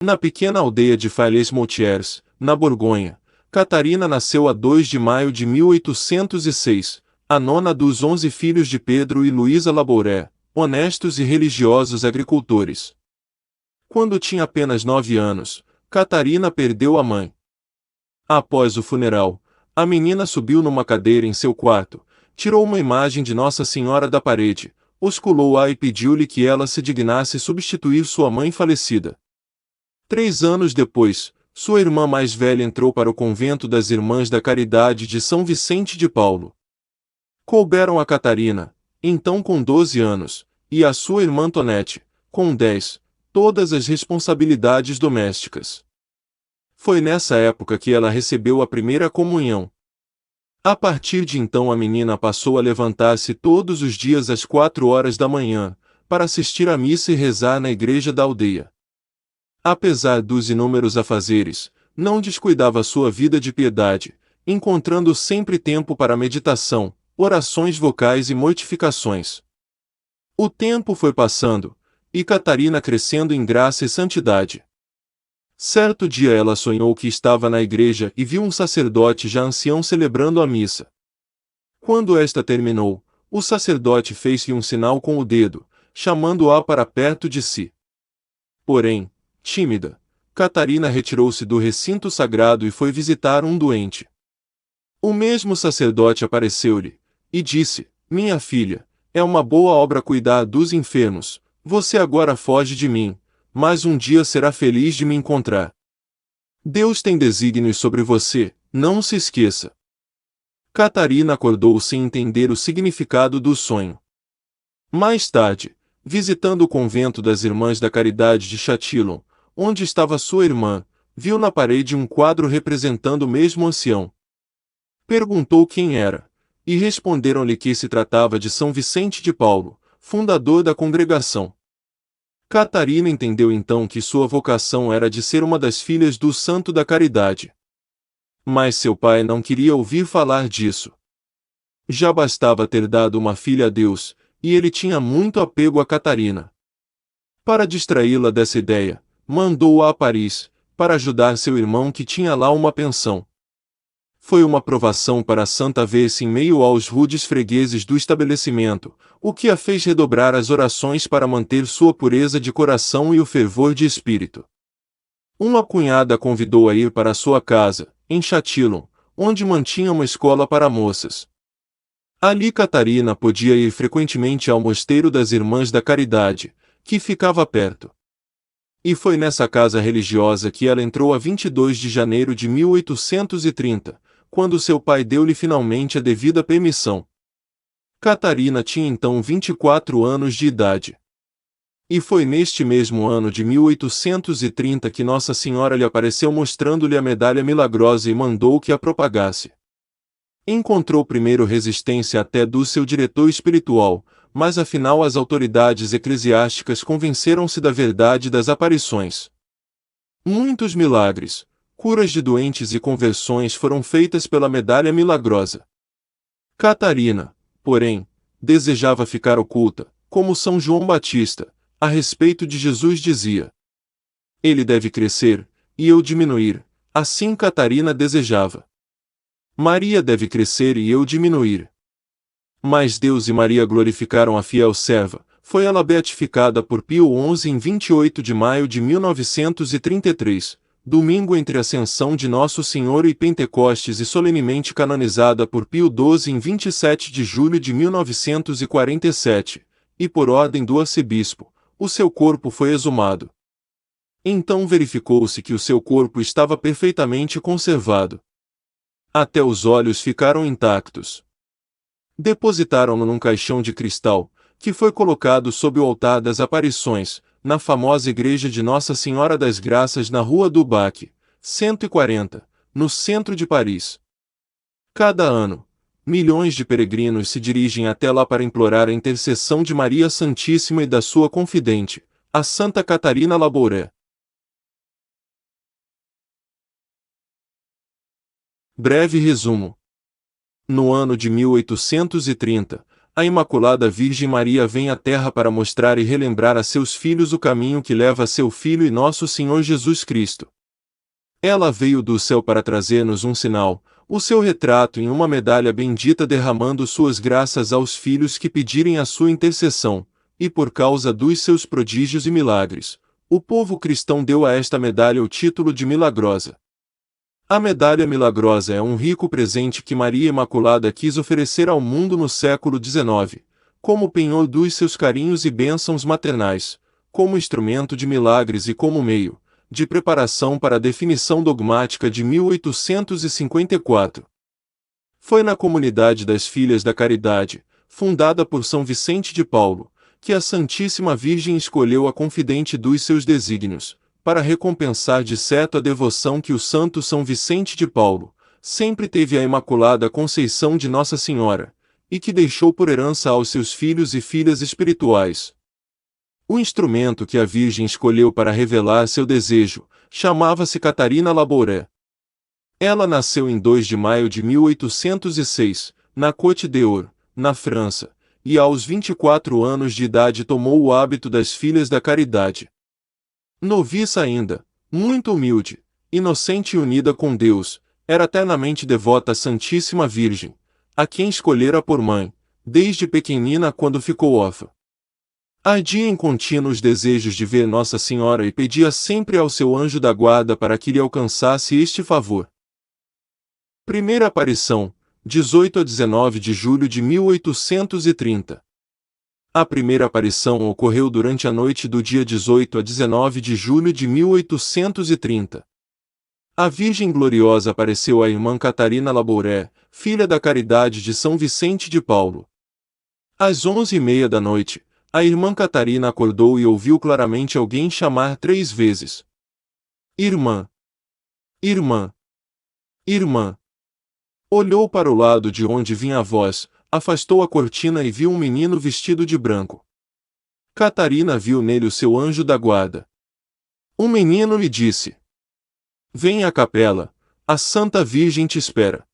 Na pequena aldeia de Falaise-Moutiers, na Borgonha, Catarina nasceu a 2 de maio de 1806, a nona dos 11 filhos de Pedro e Luísa Labouré, honestos e religiosos agricultores. Quando tinha apenas 9 anos, Catarina perdeu a mãe. Após o funeral, a menina subiu numa cadeira em seu quarto, tirou uma imagem de Nossa Senhora da parede, osculou-a e pediu-lhe que ela se dignasse substituir sua mãe falecida. 3 anos depois, sua irmã mais velha entrou para o convento das Irmãs da Caridade de São Vicente de Paulo. Couberam a Catarina, então com 12 anos, e a sua irmã Tonete, com 10, todas as responsabilidades domésticas. Foi nessa época que ela recebeu a primeira comunhão. A partir de então a menina passou a levantar-se todos os dias às 4 horas da manhã, para assistir à missa e rezar na igreja da aldeia. Apesar dos inúmeros afazeres, não descuidava sua vida de piedade, encontrando sempre tempo para meditação, orações vocais e mortificações. O tempo foi passando, e Catarina crescendo em graça e santidade. Certo dia ela sonhou que estava na igreja e viu um sacerdote já ancião celebrando a missa. Quando esta terminou, o sacerdote fez-lhe um sinal com o dedo, chamando-a para perto de si. Porém, tímida, Catarina retirou-se do recinto sagrado e foi visitar um doente. O mesmo sacerdote apareceu-lhe, e disse: Minha filha, é uma boa obra cuidar dos enfermos, você agora foge de mim, mas um dia será feliz de me encontrar. Deus tem desígnios sobre você, não se esqueça. Catarina acordou sem entender o significado do sonho. Mais tarde, visitando o convento das Irmãs da Caridade de Châtillon, onde estava sua irmã, viu na parede um quadro representando o mesmo ancião. Perguntou quem era, e responderam-lhe que se tratava de São Vicente de Paulo, fundador da congregação. Catarina entendeu então que sua vocação era de ser uma das filhas do Santo da Caridade. Mas seu pai não queria ouvir falar disso. Já bastava ter dado uma filha a Deus, e ele tinha muito apego a Catarina. Para distraí-la dessa ideia, mandou-a a Paris, para ajudar seu irmão que tinha lá uma pensão. Foi uma provação para a santa ver-se em meio aos rudes fregueses do estabelecimento, o que a fez redobrar as orações para manter sua pureza de coração e o fervor de espírito. Uma cunhada a convidou a ir para sua casa, em Châtillon, onde mantinha uma escola para moças. Ali Catarina podia ir frequentemente ao mosteiro das Irmãs da Caridade, que ficava perto. E foi nessa casa religiosa que ela entrou a 22 de janeiro de 1830, quando seu pai deu-lhe finalmente a devida permissão. Catarina tinha então 24 anos de idade. E foi neste mesmo ano de 1830 que Nossa Senhora lhe apareceu mostrando-lhe a medalha milagrosa e mandou que a propagasse. Encontrou primeiro resistência até do seu diretor espiritual, mas afinal as autoridades eclesiásticas convenceram-se da verdade das aparições. Muitos milagres, curas de doentes e conversões foram feitas pela medalha milagrosa. Catarina, porém, desejava ficar oculta, como São João Batista, a respeito de Jesus dizia: Ele deve crescer, e eu diminuir, assim Catarina desejava. Maria deve crescer e eu diminuir. Mas Deus e Maria glorificaram a fiel serva, foi ela beatificada por Pio XI em 28 de maio de 1933, domingo entre a Ascensão de Nosso Senhor e Pentecostes e solenemente canonizada por Pio XII em 27 de julho de 1947, e por ordem do arcebispo, o seu corpo foi exumado. Então verificou-se que o seu corpo estava perfeitamente conservado. Até os olhos ficaram intactos. Depositaram-no num caixão de cristal, que foi colocado sob o altar das aparições, na famosa igreja de Nossa Senhora das Graças na Rua do Bac, 140, no centro de Paris. Cada ano, milhões de peregrinos se dirigem até lá para implorar a intercessão de Maria Santíssima e da sua confidente, a Santa Catarina Labouré. Breve resumo. No ano de 1830, a Imaculada Virgem Maria vem à Terra para mostrar e relembrar a seus filhos o caminho que leva a seu Filho e nosso Senhor Jesus Cristo. Ela veio do céu para trazer-nos um sinal, o seu retrato em uma medalha bendita derramando suas graças aos filhos que pedirem a sua intercessão, e por causa dos seus prodígios e milagres, o povo cristão deu a esta medalha o título de milagrosa. A medalha milagrosa é um rico presente que Maria Imaculada quis oferecer ao mundo no século XIX, como penhor dos seus carinhos e bênçãos maternais, como instrumento de milagres e como meio de preparação para a definição dogmática de 1854. Foi na comunidade das Filhas da Caridade, fundada por São Vicente de Paulo, que a Santíssima Virgem escolheu a confidente dos seus desígnios, para recompensar de certo a devoção que o santo São Vicente de Paulo sempre teve à Imaculada Conceição de Nossa Senhora, e que deixou por herança aos seus filhos e filhas espirituais. O instrumento que a Virgem escolheu para revelar seu desejo chamava-se Catarina Labouré. Ela nasceu em 2 de maio de 1806, na Côte d'Or, na França, e aos 24 anos de idade tomou o hábito das Filhas da Caridade. Noviça ainda, muito humilde, inocente e unida com Deus, era eternamente devota à Santíssima Virgem, a quem escolhera por mãe, desde pequenina quando ficou órfã. Ardia em contínuos desejos de ver Nossa Senhora e pedia sempre ao seu anjo da guarda para que lhe alcançasse este favor. Primeira aparição, 18 a 19 de julho de 1830. A primeira aparição ocorreu durante a noite do dia 18 a 19 de julho de 1830. A Virgem Gloriosa apareceu à irmã Catarina Labouré, filha da Caridade de São Vicente de Paulo. Às 11h30 da noite, a irmã Catarina acordou e ouviu claramente alguém chamar 3 vezes: Irmã! Irmã! Irmã! Olhou para o lado de onde vinha a voz, afastou a cortina e viu um menino vestido de branco. Catarina viu nele o seu anjo da guarda. O menino lhe disse: Venha à capela, a Santa Virgem te espera.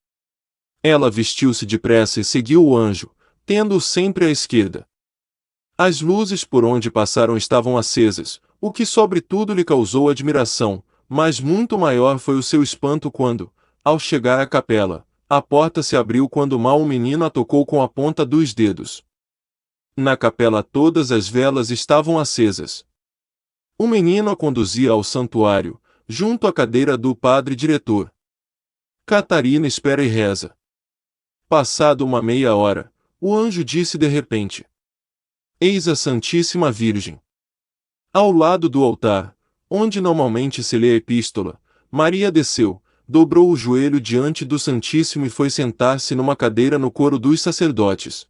Ela vestiu-se depressa e seguiu o anjo, tendo-o sempre à esquerda. As luzes por onde passaram estavam acesas, o que sobretudo lhe causou admiração, mas muito maior foi o seu espanto quando, ao chegar à capela, a porta se abriu quando mal o menino a tocou com a ponta dos dedos. Na capela todas as velas estavam acesas. O menino a conduzia ao santuário, junto à cadeira do padre diretor. Catarina espera e reza. Passado uma meia hora, o anjo disse de repente: Eis a Santíssima Virgem. Ao lado do altar, onde normalmente se lê a epístola, Maria desceu, dobrou o joelho diante do Santíssimo e foi sentar-se numa cadeira no coro dos sacerdotes.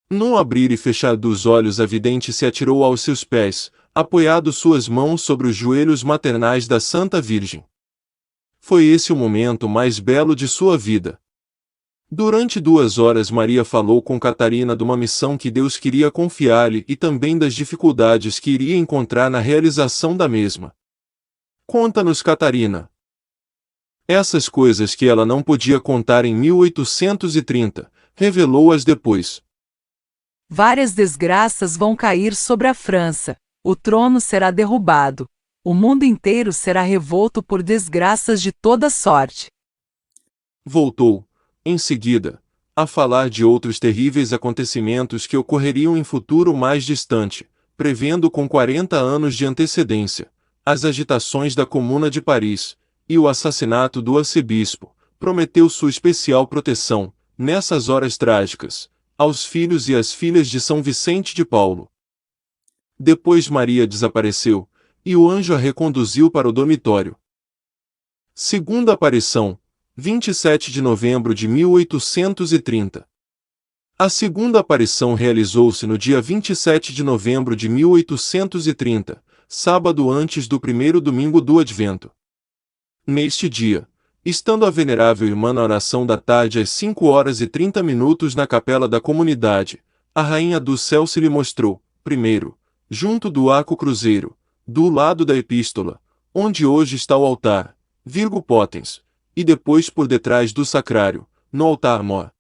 No abrir e fechar dos olhos a vidente se atirou aos seus pés, apoiado suas mãos sobre os joelhos maternais da Santa Virgem. Foi esse o momento mais belo de sua vida. Durante 2 horas Maria falou com Catarina de uma missão que Deus queria confiar-lhe e também das dificuldades que iria encontrar na realização da mesma. Conta-nos, Catarina. Essas coisas que ela não podia contar em 1830, revelou-as depois. Várias desgraças vão cair sobre a França. O trono será derrubado. O mundo inteiro será revolto por desgraças de toda sorte. Voltou, em seguida, a falar de outros terríveis acontecimentos que ocorreriam em futuro mais distante, prevendo com 40 anos de antecedência as agitações da Comuna de Paris e o assassinato do arcebispo. Prometeu sua especial proteção, nessas horas trágicas, aos filhos e às filhas de São Vicente de Paulo. Depois Maria desapareceu, e o anjo a reconduziu para o dormitório. Segunda aparição, 27 de novembro de 1830. A segunda aparição realizou-se no dia 27 de novembro de 1830, sábado antes do primeiro domingo do Advento. Neste dia, estando a venerável irmã na oração da tarde às 5h30 na capela da comunidade, a rainha do céu se lhe mostrou, primeiro, junto do arco cruzeiro, do lado da epístola, onde hoje está o altar, Virgo Potens, e depois por detrás do sacrário, no altar mor.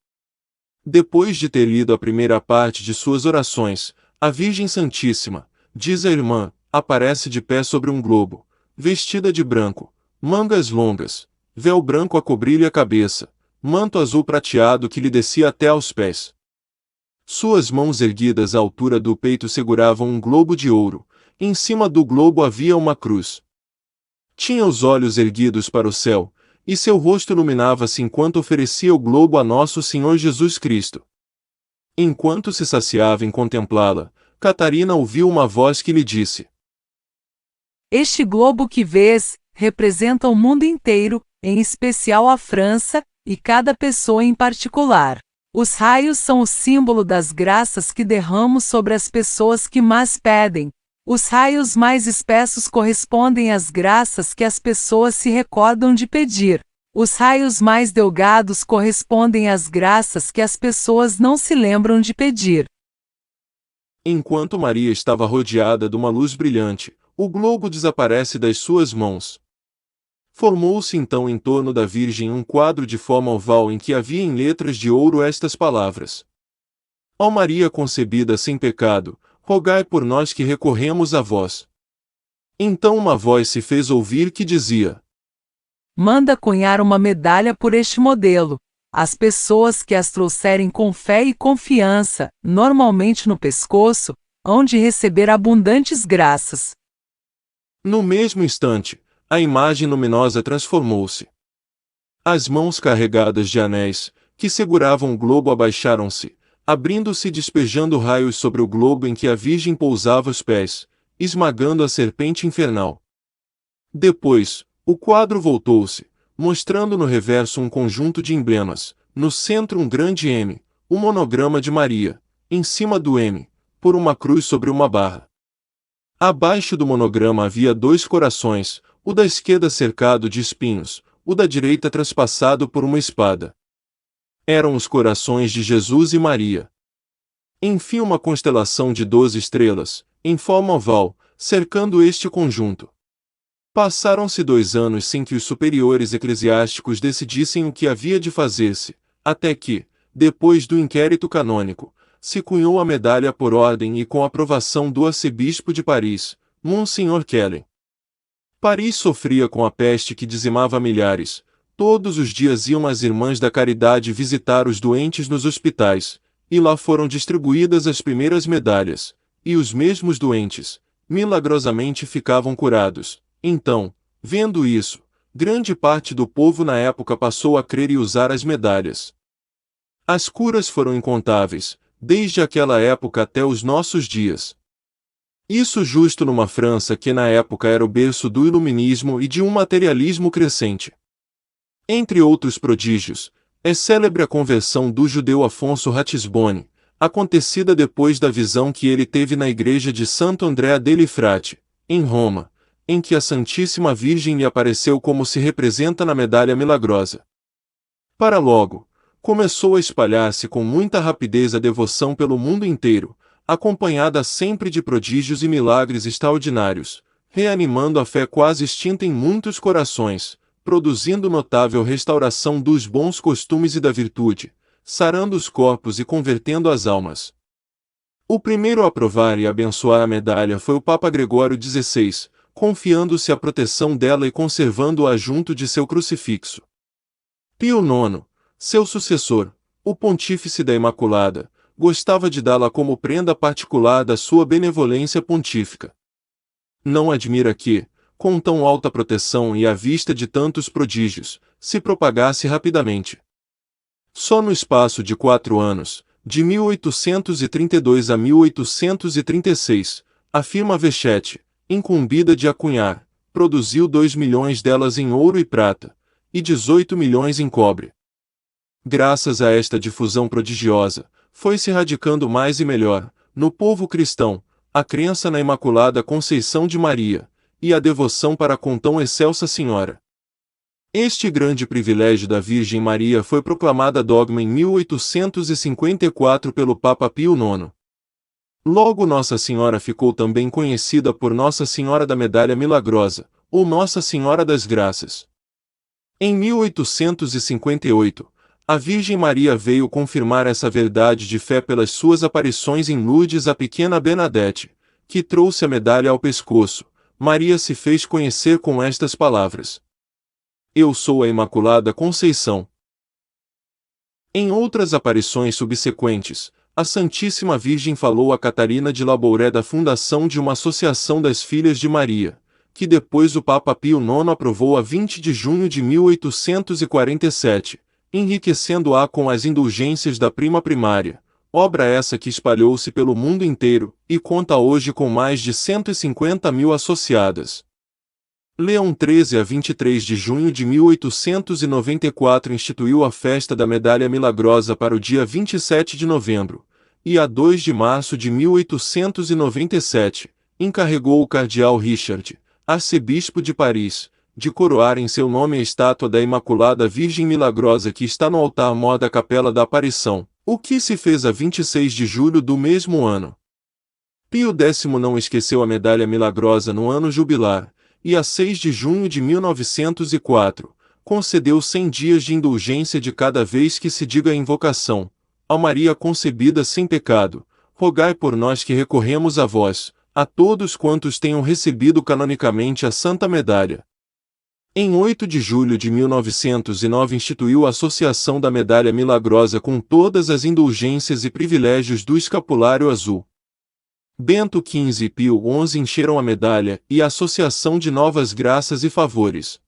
Depois de ter lido a primeira parte de suas orações, a Virgem Santíssima, diz a irmã, aparece de pé sobre um globo, vestida de branco, mangas longas, véu branco a cobrir-lhe a cabeça, manto azul prateado que lhe descia até aos pés. Suas mãos erguidas à altura do peito seguravam um globo de ouro, em cima do globo havia uma cruz. Tinha os olhos erguidos para o céu, e seu rosto iluminava-se enquanto oferecia o globo a nosso Senhor Jesus Cristo. Enquanto se saciava em contemplá-la, Catarina ouviu uma voz que lhe disse: Este globo que vês, representa o mundo inteiro, em especial a França, e cada pessoa em particular. Os raios são o símbolo das graças que derramo sobre as pessoas que mais pedem. Os raios mais espessos correspondem às graças que as pessoas se recordam de pedir. Os raios mais delgados correspondem às graças que as pessoas não se lembram de pedir. Enquanto Maria estava rodeada de uma luz brilhante, o globo desaparece das suas mãos. Formou-se então em torno da Virgem um quadro de forma oval em que havia em letras de ouro estas palavras: Ó Maria concebida sem pecado, rogai por nós que recorremos a vós. Então uma voz se fez ouvir que dizia: Manda cunhar uma medalha por este modelo. As pessoas que as trouxerem com fé e confiança, normalmente no pescoço, hão de receber abundantes graças. No mesmo instante, a imagem luminosa transformou-se. As mãos carregadas de anéis, que seguravam o globo abaixaram-se, abrindo-se e despejando raios sobre o globo em que a Virgem pousava os pés, esmagando a serpente infernal. Depois, o quadro voltou-se, mostrando no reverso um conjunto de emblemas, no centro um grande M, o monograma de Maria, em cima do M, por uma cruz sobre uma barra. Abaixo do monograma havia 2 corações, o da esquerda cercado de espinhos, o da direita traspassado por uma espada. Eram os corações de Jesus e Maria. Enfim uma constelação de 12 estrelas, em forma oval, cercando este conjunto. Passaram-se 2 anos sem que os superiores eclesiásticos decidissem o que havia de fazer-se, até que, depois do inquérito canônico, se cunhou a medalha por ordem e com aprovação do arcebispo de Paris, Monseigneur Kellen. Paris sofria com a peste que dizimava milhares. Todos os dias iam as irmãs da caridade visitar os doentes nos hospitais, e lá foram distribuídas as primeiras medalhas, e os mesmos doentes, milagrosamente ficavam curados. Então, vendo isso, grande parte do povo na época passou a crer e usar as medalhas. As curas foram incontáveis, desde aquela época até os nossos dias. Isso justo numa França que na época era o berço do iluminismo e de um materialismo crescente. Entre outros prodígios, é célebre a conversão do judeu Afonso Ratisbonne, acontecida depois da visão que ele teve na igreja de Santo Andrea delle Frate, em Roma, em que a Santíssima Virgem lhe apareceu como se representa na medalha milagrosa. Para logo, começou a espalhar-se com muita rapidez a devoção pelo mundo inteiro, acompanhada sempre de prodígios e milagres extraordinários, reanimando a fé quase extinta em muitos corações, produzindo notável restauração dos bons costumes e da virtude, sarando os corpos e convertendo as almas. O primeiro a aprovar e abençoar a medalha foi o Papa Gregório XVI, confiando-se à proteção dela e conservando-a junto de seu crucifixo. Pio IX, seu sucessor, o Pontífice da Imaculada, gostava de dá-la como prenda particular da sua benevolência pontífica. Não admira que, com tão alta proteção e à vista de tantos prodígios, se propagasse rapidamente. Só no espaço de 4 anos, de 1832 a 1836, afirma Véchet, incumbida de a cunhar, produziu 2 milhões delas em ouro e prata, e 18 milhões em cobre. Graças a esta difusão prodigiosa, foi-se radicando mais e melhor, no povo cristão, a crença na Imaculada Conceição de Maria, e a devoção para com tão excelsa Senhora. Este grande privilégio da Virgem Maria foi proclamada dogma em 1854 pelo Papa Pio IX. Logo Nossa Senhora ficou também conhecida por Nossa Senhora da Medalha Milagrosa, ou Nossa Senhora das Graças. Em 1858, A Virgem Maria veio confirmar essa verdade de fé pelas suas aparições em Lourdes à pequena Bernadette, que trouxe a medalha ao pescoço. Maria se fez conhecer com estas palavras: Eu sou a Imaculada Conceição. Em outras aparições subsequentes, a Santíssima Virgem falou a Catarina de Labouré da fundação de uma associação das Filhas de Maria, que depois o Papa Pio IX aprovou a 20 de junho de 1847, enriquecendo-a com as indulgências da Prima Primária, obra essa que espalhou-se pelo mundo inteiro, e conta hoje com mais de 150.000 associadas. Leão XIII, a 23 de junho de 1894 instituiu a festa da Medalha Milagrosa para o dia 27 de novembro, e a 2 de março de 1897, encarregou o cardeal Richard, arcebispo de Paris, de coroar em seu nome a estátua da Imaculada Virgem Milagrosa que está no altar-mor da Capela da Aparição, o que se fez a 26 de julho do mesmo ano. Pio X não esqueceu a Medalha Milagrosa no ano jubilar, e a 6 de junho de 1904, concedeu 100 dias de indulgência de cada vez que se diga a invocação: Ó Maria concebida sem pecado, rogai por nós que recorremos a vós, a todos quantos tenham recebido canonicamente a Santa Medalha. Em 8 de julho de 1909 instituiu a Associação da Medalha Milagrosa com todas as indulgências e privilégios do Escapulário Azul. Bento XV e Pio XI encheram a medalha e a Associação de Novas Graças e Favores.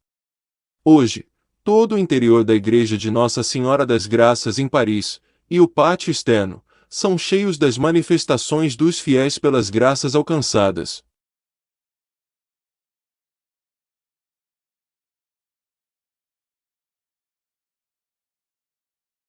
Hoje, todo o interior da Igreja de Nossa Senhora das Graças em Paris, e o pátio externo, são cheios das manifestações dos fiéis pelas graças alcançadas.